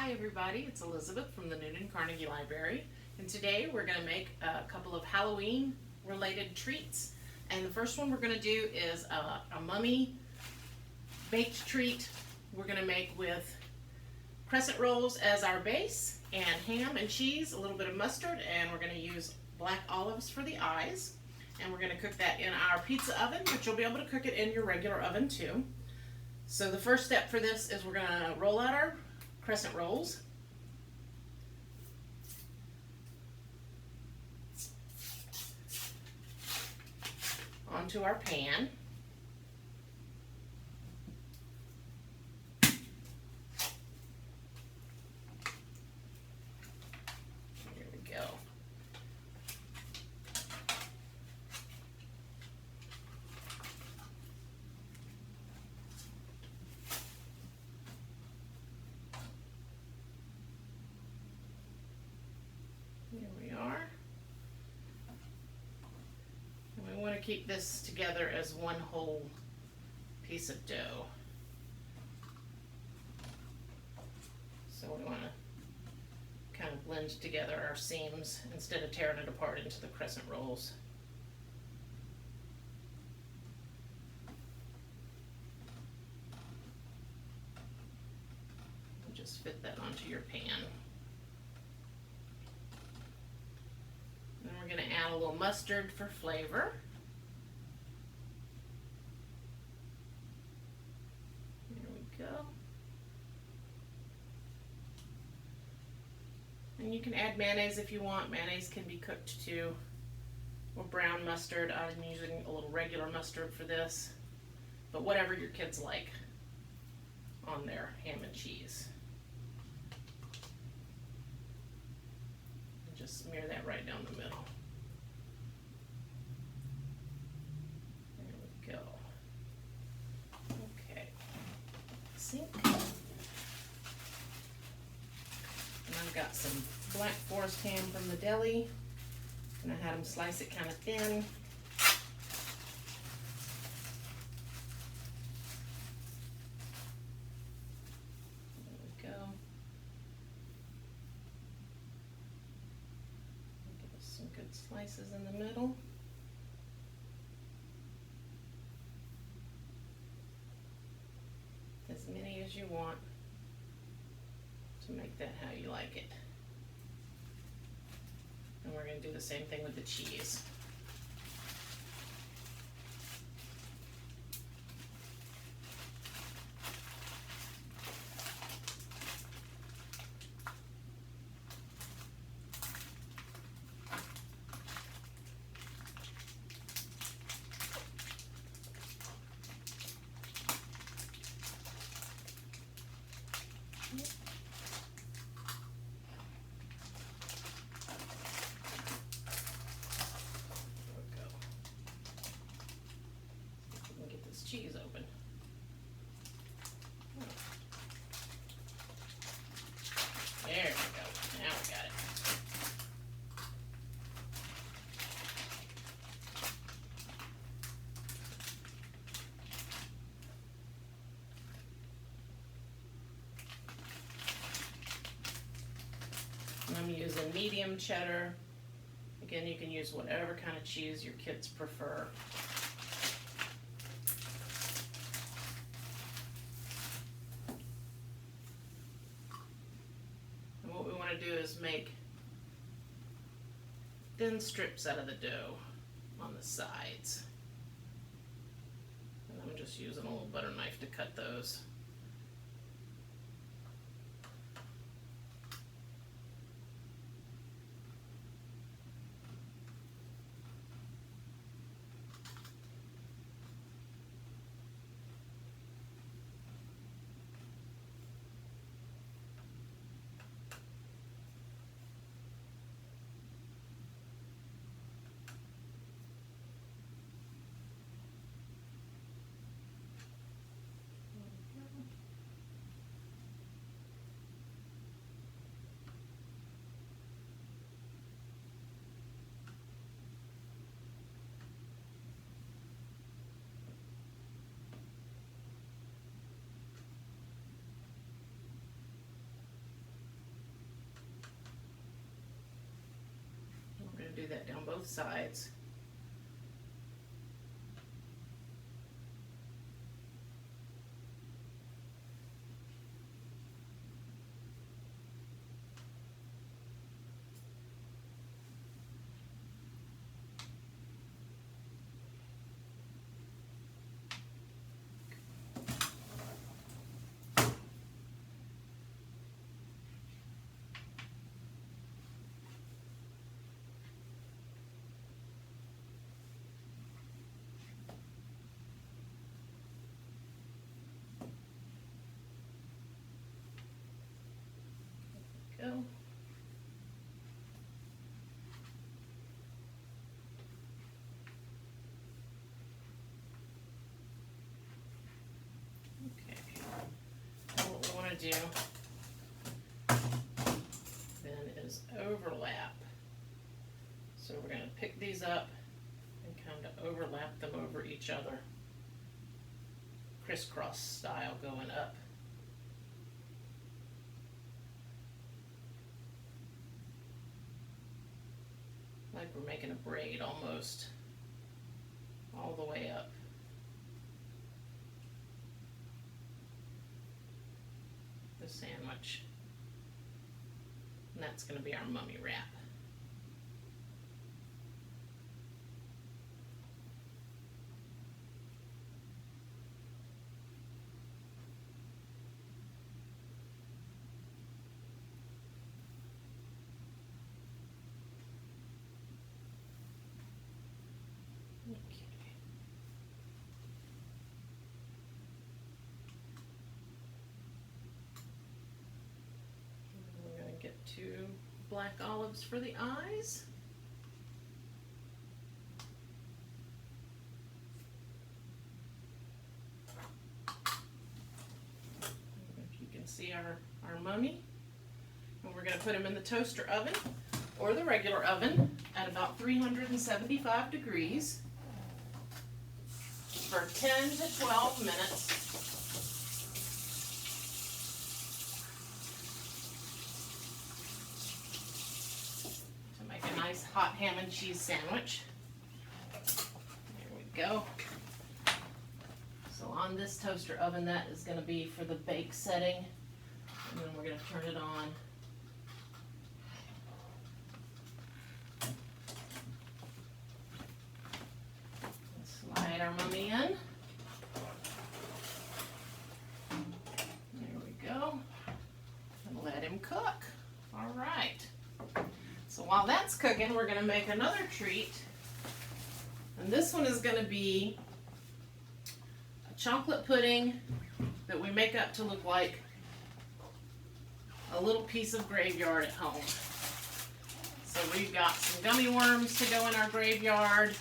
Hi everybody, it's Elizabeth from the Newton Carnegie Library, and today we're going to make a couple of Halloween related treats. And the first one we're going to do is a mummy baked treat we're going to make with crescent rolls as our base, and ham and cheese, a little bit of mustard, and we're going to use black olives for the eyes. And we're going to cook that in our pizza oven, but you'll be able to cook it in your regular oven too. So the first step for this is we're going to roll out our crescent rolls. Onto our pan. Here we go. Here we are. And we want to keep this together as one whole piece of dough. So we want to kind of blend together our seams instead of tearing it apart into the crescent rolls. And just fit that onto your pan. Then we're going to add a little mustard for flavor. There we go. And you can add mayonnaise if you want. Mayonnaise can be cooked too. Or brown mustard. I'm using a little regular mustard for this. But whatever your kids like on their ham and cheese. Just smear that right down the middle. There we go. Okay. Sink. And I've got some black forest ham from the deli, and I had them slice it kind of thin. There we go. Give us some good slices in the middle. As many as you want to make that how you like it. And we're going to do the same thing with the cheese. Cheese open. There we go. Now we got it. And I'm using medium cheddar. Again, you can use whatever kind of cheese your kids prefer. Do is make thin strips out of the dough on the sides, and I'm just using a little butter knife to cut those. do that down both sides. Go. Okay. Now what we want to do then is overlap. So we're going to pick these up and kind of overlap them over each other. Crisscross style going up. Like we're making a braid almost, all the way up. The sandwich. And that's going to be our mummy wrap. Get 2 black olives for the eyes. If you can see our mummy. And we're going to put them in the toaster oven or the regular oven at about 375 degrees for 10 to 12 minutes. Nice hot ham and cheese sandwich. There we go. So on this toaster oven, that is going to be for the bake setting, and then we're going to turn it on. Slide our mummy in. There we go. And let him cook. All right. So while that's cooking, we're going to make another treat. And this one is going to be a chocolate pudding that we make up to look like a little piece of graveyard at home. So we've got some gummy worms to go in our graveyard.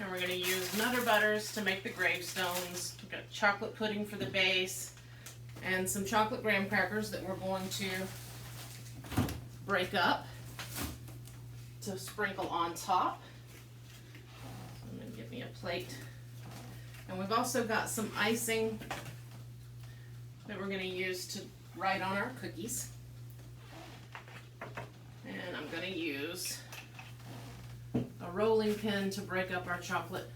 And we're going to use Nutter Butters to make the gravestones. We've got chocolate pudding for the base. And some chocolate graham crackers that we're going to break up to sprinkle on top. So I'm going to get me a plate. And we've also got some icing that we're going to use to write on our cookies. And I'm going to use a rolling pin to break up our chocolate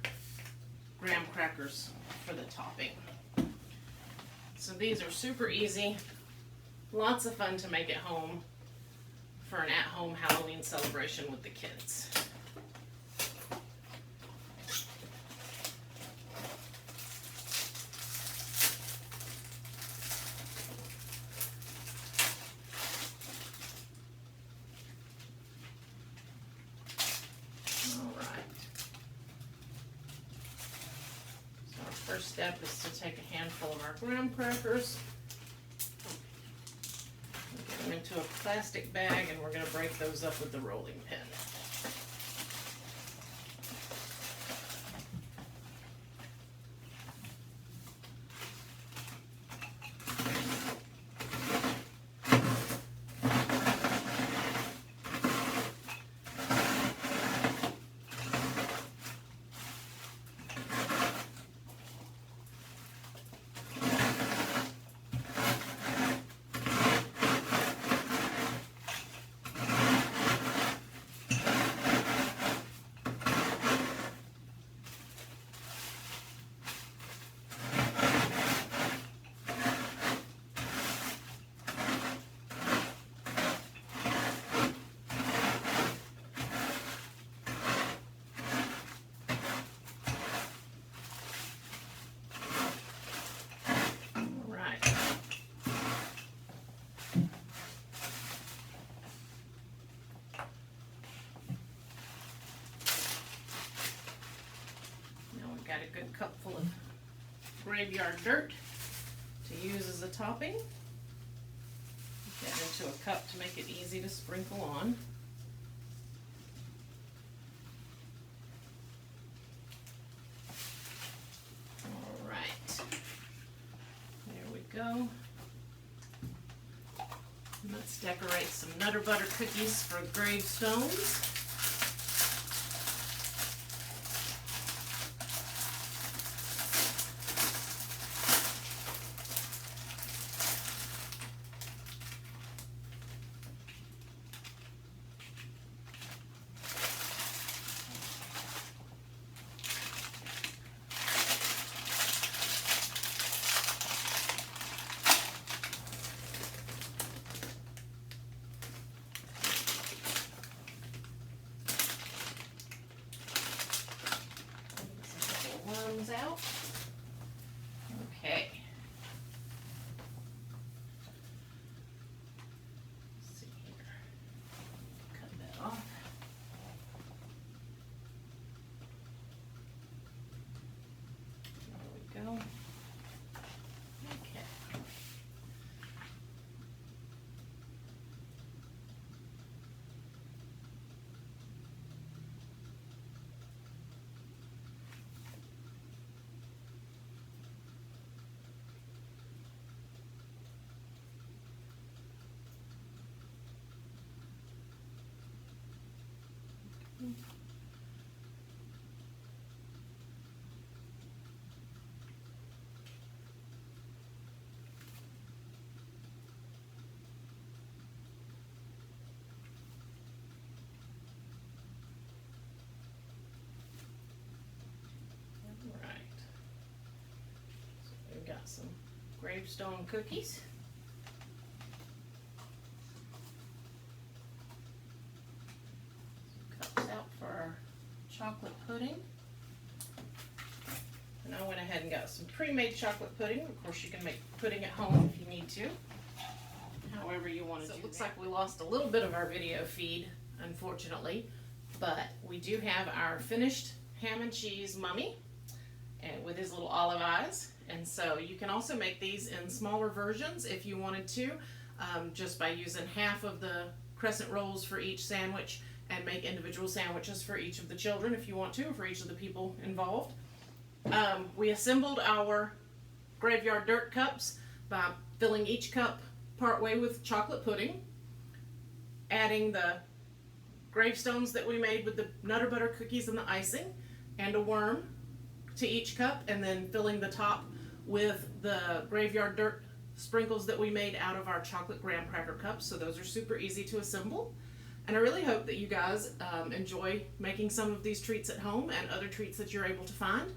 graham crackers for the topping. So these are super easy, lots of fun to make at home for an at-home Halloween celebration with the kids. All right. So our first step is to take a handful of our graham crackers, get them into a plastic bag, and we're going to break those up with the rolling pin. graveyard dirt to use as a topping. Get into a cup to make it easy to sprinkle on. All right, there we go. Let's decorate some Nutter Butter cookies for gravestones. Out. Okay. Let's see here. Cut that off. There we go. Okay. Got some gravestone cookies. Cups out for our chocolate pudding. And I went ahead and got some pre-made chocolate pudding. Of course, you can make pudding at home if you need to, however you want to do it. It looks like we lost a little bit of our video feed, unfortunately, but we do have our finished ham and cheese mummy and with his little olive eyes. And so you can also make these in smaller versions if you wanted to, just by using half of the crescent rolls for each sandwich and make individual sandwiches for each of the children if you want to, or for each of the people involved. We assembled our graveyard dirt cups by filling each cup partway with chocolate pudding, adding the gravestones that we made with the Nutter Butter cookies and the icing, and a worm to each cup, and then filling the top with the graveyard dirt sprinkles that we made out of our chocolate graham cracker cups. So those are super easy to assemble. And I really hope that you guys enjoy making some of these treats at home and other treats that you're able to find.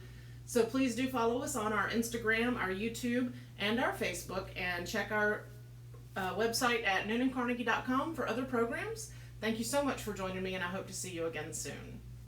So please do follow us on our Instagram, our YouTube, and our Facebook, and check our website at noonandcarnegie.com for other programs. Thank you so much for joining me, and I hope to see you again soon.